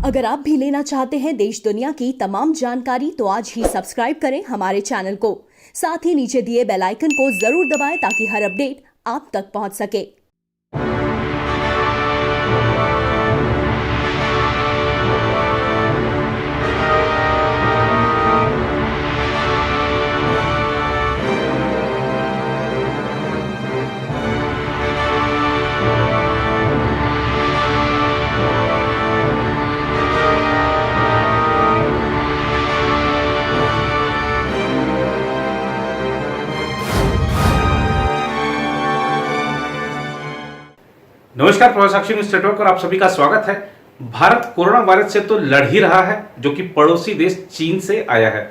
अगर आप भी लेना चाहते हैं देश दुनिया की तमाम जानकारी तो आज ही सब्सक्राइब करें हमारे चैनल को। साथ ही नीचे दिए बेल आइकन को जरूर दबाएं ताकि हर अपडेट आप तक पहुंच सके। नमस्कार, प्रभासाक्षी न्यूज नेटवर्क और आप सभी का स्वागत है। भारत कोरोना वायरस से तो लड़ ही रहा है जो कि पड़ोसी देश चीन से आया है।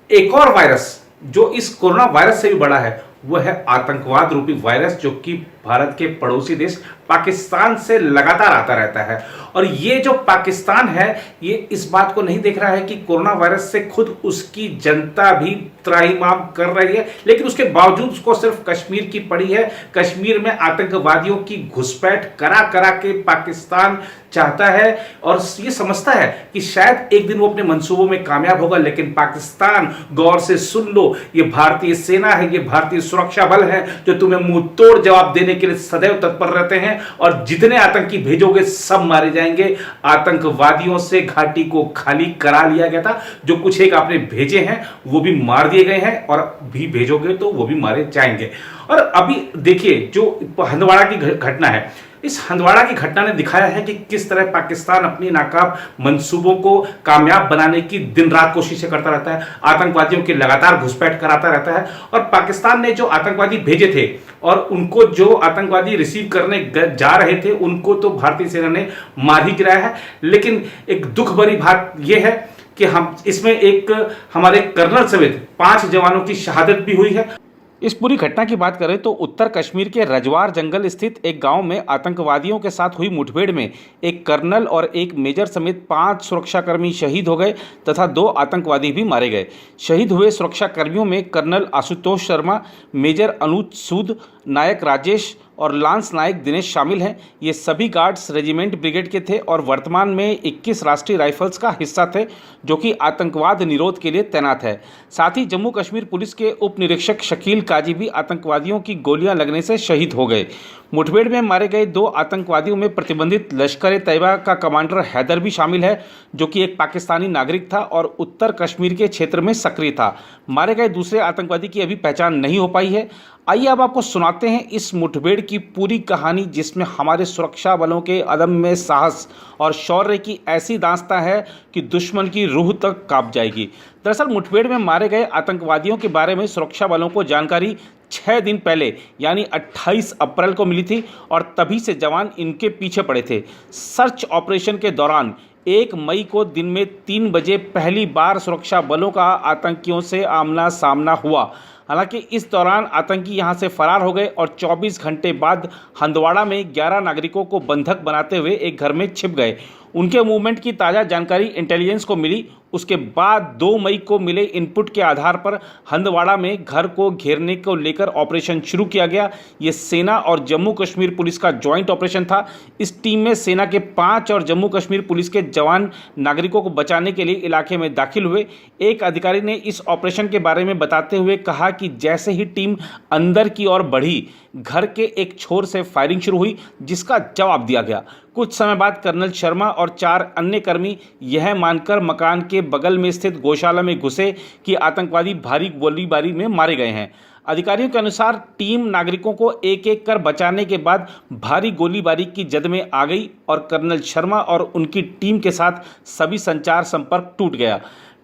एक और वायरस जो इस कोरोना वायरस से भी बड़ा है वह है आतंकवाद रूपी वायरस, जो कि भारत के पड़ोसी देश पाकिस्तान से लगातार आता रहता है। और ये जो पाकिस्तान है ये इस बात को नहीं देख रहा है कि कोरोना वायरस से खुद उसकी जनता भी त्राहिमाम कर रही है, लेकिन उसके बावजूद उसको सिर्फ कश्मीर की पड़ी है। कश्मीर में आतंकवादियों की घुसपैठ करा करा के पाकिस्तान चाहता है और ये समझता है कि शायद एक दिन वो अपने मंसूबों में कामयाब होगा। लेकिन पाकिस्तान, गौर से सुन लो, ये भारतीय सेना है, ये भारतीय सुरक्षा बल है जो तुम्हें मुंह तोड़ जवाब देने के लिए सदैव तत्पर रहते हैं। और जितने आतंकी भेजोगे सब मारे जाएंगे। आतंकवादियों से घाटी को खाली करा लिया गया था। जो कुछ एक आपने भेजे हैं वो भी मार दिए गए हैं और भी भेजोगे तो वो भी मारे जाएंगे। और अभी देखिए जो हंदवाड़ा की घटना है, इस हंदवाड़ा की घटना ने दिखाया है कि किस तरह पाकिस्तान अपनी नाकाम मंसूबों को कामयाब बनाने की दिन रात कोशिशें करता रहता है, आतंकवादियों की लगातार घुसपैठ कराता रहता है। और पाकिस्तान ने जो आतंकवादी भेजे थे और उनको जो आतंकवादी रिसीव करने जा रहे थे उनको तो भारतीय सेना ने मार ही गिराया है। लेकिन एक दुख भरी बात यह है कि हम इसमें एक हमारे कर्नल समेत 5 जवानों की शहादत भी हुई है। इस पूरी घटना की बात करें तो उत्तर कश्मीर के रजवार जंगल स्थित एक गांव में आतंकवादियों के साथ हुई मुठभेड़ में एक कर्नल और एक मेजर समेत 5 सुरक्षाकर्मी शहीद हो गए तथा 2 आतंकवादी भी मारे गए। शहीद हुए सुरक्षाकर्मियों में कर्नल आशुतोष शर्मा, मेजर अनुज सूद, नायक राजेश और लांस नायक दिनेश शामिल हैं। ये सभी गार्ड्स रेजिमेंट ब्रिगेड के थे और वर्तमान में 21 राष्ट्रीय राइफल्स का हिस्सा थे जो कि आतंकवाद निरोध के लिए तैनात है। साथ ही जम्मू कश्मीर पुलिस के उप निरीक्षक शकील काजी भी आतंकवादियों की गोलियां लगने से शहीद हो गए। मुठभेड़ में मारे गए 2 आतंकवादियों में प्रतिबंधित लश्कर-ए-तैयबा का कमांडर हैदर भी शामिल है जो कि एक पाकिस्तानी नागरिक था और उत्तर कश्मीर के क्षेत्र में सक्रिय था। मारे गए दूसरे आतंकवादी की अभी पहचान नहीं हो पाई है। आइए अब आपको सुनाते हैं इस मुठभेड़ की पूरी कहानी, जिसमें हमारे सुरक्षा बलों के अदम्य साहस और शौर्य की ऐसी दास्तां है कि दुश्मन की रूह तक कांप जाएगी। दरअसल मुठभेड़ में मारे गए आतंकवादियों के बारे में सुरक्षा बलों को जानकारी 6 दिन पहले यानी 28 अप्रैल को मिली थी और तभी से जवान इनके पीछे पड़े थे। सर्च ऑपरेशन के दौरान 1 मई को दिन में 3 बजे पहली बार सुरक्षा बलों का आतंकियों से आमना सामना हुआ। हालांकि इस दौरान आतंकी यहां से फरार हो गए और 24 घंटे बाद हंदवाड़ा में 11 नागरिकों को बंधक बनाते हुए एक घर में छिप गए। उनके मूवमेंट की ताज़ा जानकारी इंटेलिजेंस को मिली। उसके बाद 2 मई को मिले इनपुट के आधार पर हंदवाड़ा में घर को घेरने को लेकर ऑपरेशन शुरू किया गया। ये सेना और जम्मू कश्मीर पुलिस का जॉइंट ऑपरेशन था। इस टीम में सेना के 5 और जम्मू कश्मीर पुलिस के जवान नागरिकों को बचाने के लिए इलाके में दाखिल हुए। एक अधिकारी ने इस ऑपरेशन के बारे में बताते हुए कहा कि जैसे ही टीम अंदर की ओर बढ़ी, घर के एक छोर से फायरिंग शुरू हुई जिसका जवाब दिया गया। कुछ समय बाद कर्नल शर्मा और 4 अन्य कर्मी यह मानकर मकान के बगल में स्थित गौशाला में घुसे कि आतंकवादी भारी गोलीबारी में मारे गए हैं। अधिकारियों के अनुसार टीम नागरिकों को एक एक कर बचाने के बाद भारी गोलीबारी की जद में आ गई और कर्नल शर्मा और उनकी टीम के साथ सभी संचार संपर्क टूट गया।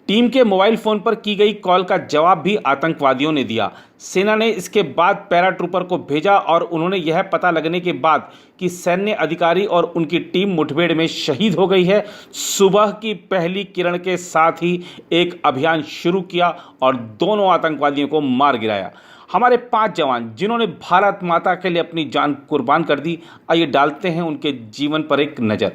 टीम के मोबाइल फोन पर की गई कॉल का जवाब भी आतंकवादियों ने दिया। सेना ने इसके बाद पैराट्रूपर को भेजा और उन्होंने यह पता लगने के बाद कि सैन्य अधिकारी और उनकी टीम मुठभेड़ में शहीद हो गई है, सुबह की पहली किरण के साथ ही एक अभियान शुरू किया और दोनों आतंकवादियों को मार गिराया। हमारे 5 जवान जिन्होंने भारत माता के लिए अपनी जान कुर्बान कर दी, आइए डालते हैं उनके जीवन पर एक नज़र।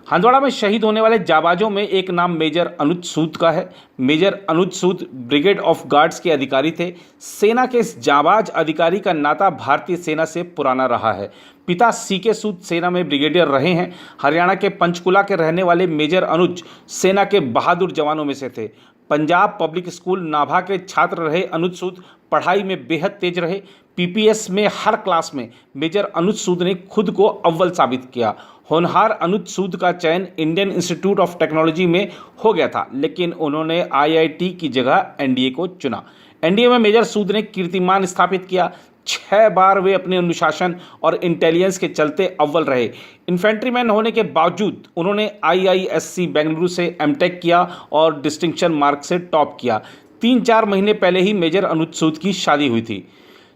हंदवाड़ा में शहीद होने वाले जाबाजों में एक नाम मेजर अनुज सूद का है। Major Anuj Sood brigade of guards के अधिकारी थे। सेना के इस जाबाज अधिकारी का नाता भारतीय सेना से पुराना रहा है। पिता सीके सूद सेना में ब्रिगेडियर रहे हैं। हरियाणा के पंचकुला के रहने वाले मेजर अनुज सेना के बहादुर जवानों में से थे। पंजाब पब्लिक स्कूल नाभा के छात्र रहे अनुज सूद पढ़ाई में बेहद तेज रहे। पीपीएस में हर क्लास में मेजर अनुज सूद ने खुद को अव्वल साबित किया। होनहार अनुज सूद का चयन इंडियन इंस्टीट्यूट ऑफ टेक्नोलॉजी में हो गया था, लेकिन उन्होंने आईआईटी की जगह एनडीए को चुना। एनडीए में मेजर सूद ने कीर्तिमान स्थापित किया। 6 बार वे अपने अनुशासन और इंटेलिजेंस के चलते अव्वल रहे। इन्फेंट्रीमैन होने के बावजूद उन्होंने आईआईएससी बेंगलुरु से एमटेक किया और डिस्टिंक्शन मार्क से टॉप किया। 3-4 महीने पहले ही मेजर अनुज सूद की शादी हुई थी।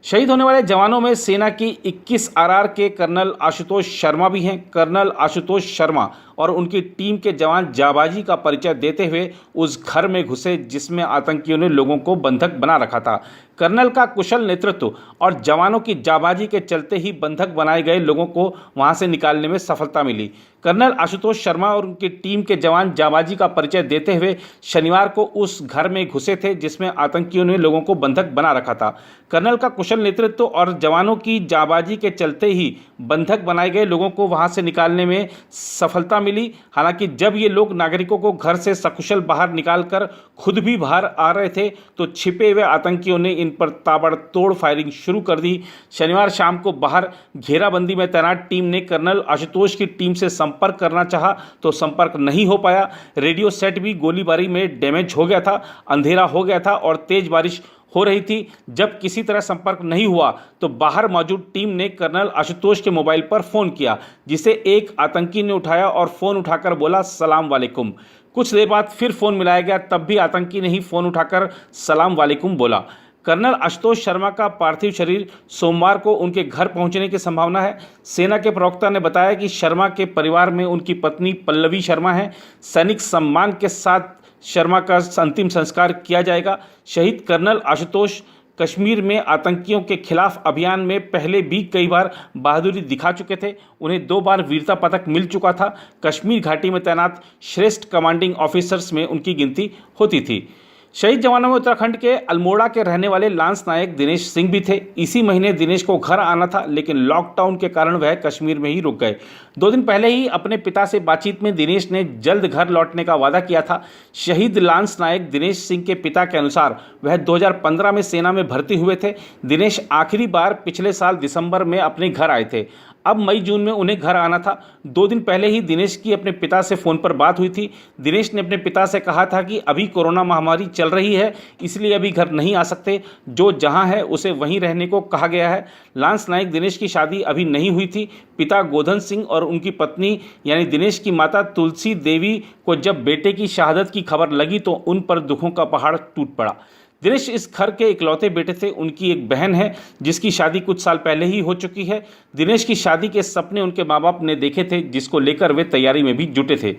शहीद होने वाले जवानों में सेना की 21 आरआर के कर्नल आशुतोष शर्मा भी हैं। कर्नल आशुतोष शर्मा और उनकी टीम के जवान जाबाजी का परिचय देते हुए उस घर में घुसे जिसमें आतंकियों ने लोगों को बंधक बना रखा था। कर्नल का कुशल नेतृत्व और जवानों की जाबाजी के चलते ही बंधक बनाए गए लोगों को वहां से निकालने में सफलता मिली। कर्नल आशुतोष शर्मा और उनकी टीम के जवान जाबाजी का परिचय देते हुए शनिवार को उस घर में घुसे थे जिसमें आतंकियों ने लोगों को बंधक बना रखा था। कर्नल का कुशल नेतृत्व और जवानों की जाबाजी के चलते ही बंधक बनाए गए लोगों को वहां से निकालने में सफलता मिली। हालांकि जब ये लोग नागरिकों को घर से सकुशल बाहर निकालकर खुद भी बाहर आ रहे थे तो छिपे हुए आतंकियों ने इन पर ताबड़तोड़ फायरिंग शुरू कर दी। शनिवार शाम को बाहर घेराबंदी में तैनात टीम ने कर्नल आशुतोष की टीम से संपर्क करना चाहा तो संपर्क नहीं हो पाया। रेडियो सेट भी गोलीबारी में डैमेज हो गया था। अंधेरा हो गया था और तेज बारिश हो रही थी। जब किसी तरह संपर्क नहीं हुआ तो बाहर मौजूद टीम ने कर्नल आशुतोष के मोबाइल पर फ़ोन किया, जिसे एक आतंकी ने उठाया और फ़ोन उठाकर बोला सलाम वालेकुम। कुछ देर बाद फिर फ़ोन मिलाया गया, तब भी आतंकी ने ही फ़ोन उठाकर सलाम वालेकुम बोला। कर्नल आशुतोष शर्मा का पार्थिव शरीर सोमवार को उनके घर पहुंचने की संभावना है। सेना के प्रवक्ता ने बताया कि शर्मा के परिवार में उनकी पत्नी पल्लवी शर्मा है। सैनिक सम्मान के साथ शर्मा का अंतिम संस्कार किया जाएगा। शहीद कर्नल आशुतोष कश्मीर में आतंकियों के खिलाफ अभियान में पहले भी कई बार बहादुरी दिखा चुके थे। उन्हें 2 बार वीरता पदक मिल चुका था। कश्मीर घाटी में तैनात श्रेष्ठ कमांडिंग ऑफिसर्स में उनकी गिनती होती थी। शहीद जवानों में उत्तराखंड के अल्मोड़ा के रहने वाले लांस नायक दिनेश सिंह भी थे। इसी महीने दिनेश को घर आना था, लेकिन लॉकडाउन के कारण वह कश्मीर में ही रुक गए। 2 दिन पहले ही अपने पिता से बातचीत में दिनेश ने जल्द घर लौटने का वादा किया था। शहीद लांस नायक दिनेश सिंह के पिता के अनुसार वह 2015 में सेना में भर्ती हुए थे। दिनेश आखिरी बार पिछले साल दिसंबर में अपने घर आए थे। अब मई जून में उन्हें घर आना था। 2 दिन पहले ही दिनेश की अपने पिता से फ़ोन पर बात हुई थी। दिनेश ने अपने पिता से कहा था कि अभी कोरोना महामारी चल रही है, इसलिए अभी घर नहीं आ सकते। जो जहां है उसे वहीं रहने को कहा गया है। लांस नायक दिनेश की शादी अभी नहीं हुई थी। पिता गोधन सिंह और उनकी पत्नी यानी दिनेश की माता तुलसी देवी को जब बेटे की शहादत की खबर लगी तो उन पर दुखों का पहाड़ टूट पड़ा। दिनेश इस घर के इकलौते बेटे थे। उनकी एक बहन है जिसकी शादी कुछ साल पहले ही हो चुकी है। दिनेश की शादी के सपने उनके माँ बाप ने देखे थे, जिसको लेकर वे तैयारी में भी जुटे थे।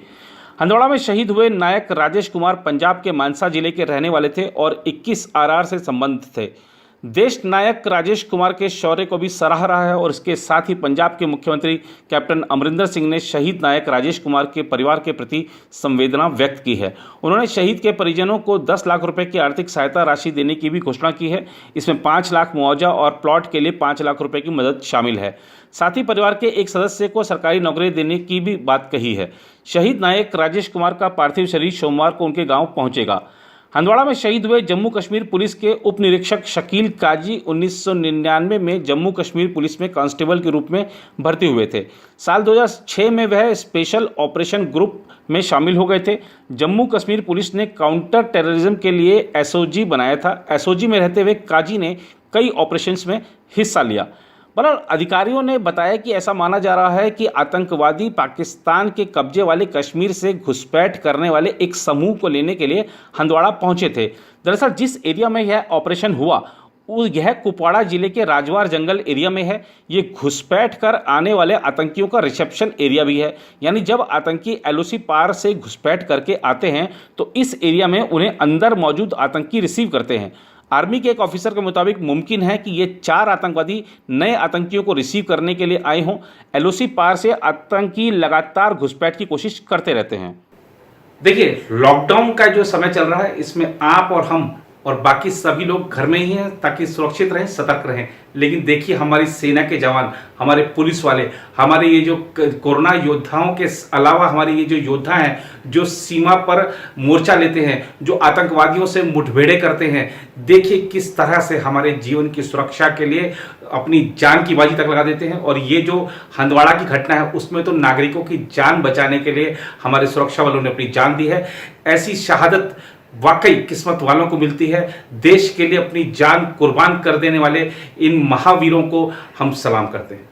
हंदवाड़ा में शहीद हुए नायक राजेश कुमार पंजाब के मानसा जिले के रहने वाले थे और 21 आरआर से संबंधित थे। देश नायक राजेश कुमार के शौर्य को भी सराह रहा है और इसके साथ ही पंजाब के मुख्यमंत्री कैप्टन अमरिंदर सिंह ने शहीद नायक राजेश कुमार के परिवार के प्रति संवेदना व्यक्त की है। उन्होंने शहीद के परिजनों को 10 लाख रुपए की आर्थिक सहायता राशि देने की भी घोषणा की है। इसमें 5 लाख मुआवजा और प्लॉट के लिए 5 लाख रुपए की मदद शामिल है। साथ ही परिवार के एक सदस्य को सरकारी नौकरी देने की भी बात कही है। शहीद नायक राजेश कुमार का पार्थिव शरीर सोमवार को उनके गाँव पहुंचेगा। हंदवाड़ा में शहीद हुए जम्मू कश्मीर पुलिस के उप निरीक्षक शकील काजी 1999 में जम्मू कश्मीर पुलिस में कांस्टेबल के रूप में भर्ती हुए थे। साल 2006 में वह स्पेशल ऑपरेशन ग्रुप में शामिल हो गए थे। जम्मू कश्मीर पुलिस ने काउंटर टेररिज्म के लिए एसओजी बनाया था। एसओजी में रहते हुए काजी ने कई ऑपरेशंस में हिस्सा लिया। बहरहाल अधिकारियों ने बताया कि ऐसा माना जा रहा है कि आतंकवादी पाकिस्तान के कब्जे वाले कश्मीर से घुसपैठ करने वाले एक समूह को लेने के लिए हंदवाड़ा पहुंचे थे। दरअसल जिस एरिया में यह ऑपरेशन हुआ यह कुपवाड़ा जिले के राजवार जंगल एरिया में है। ये घुसपैठ कर आने वाले आतंकियों का रिसेप्शन एरिया भी है। यानी जब आतंकी एलओसी पार से घुसपैठ करके आते हैं तो इस एरिया में उन्हें अंदर मौजूद आतंकी रिसीव करते हैं। आर्मी के एक ऑफिसर के मुताबिक मुमकिन है कि ये 4 आतंकवादी नए आतंकियों को रिसीव करने के लिए आए हों। एलओसी पार से आतंकी लगातार घुसपैठ की कोशिश करते रहते हैं। देखिए, लॉकडाउन का जो समय चल रहा है इसमें आप और हम और बाकी सभी लोग घर में ही हैं ताकि सुरक्षित रहें, सतर्क रहें। लेकिन देखिए, हमारी सेना के जवान, हमारे पुलिस वाले, हमारे ये जो कोरोना योद्धाओं के अलावा हमारे ये जो योद्धा हैं जो सीमा पर मोर्चा लेते हैं, जो आतंकवादियों से मुठभेड़ें करते हैं, देखिए किस तरह से हमारे जीवन की सुरक्षा के लिए अपनी जान की बाजी तक लगा देते हैं। और ये जो हंदवाड़ा की घटना है उसमें तो नागरिकों की जान बचाने के लिए हमारे सुरक्षा वालों ने अपनी जान दी है। ऐसी शहादत वाकई किस्मत वालों को मिलती है। देश के लिए अपनी जान कुर्बान कर देने वाले इन महावीरों को हम सलाम करते हैं।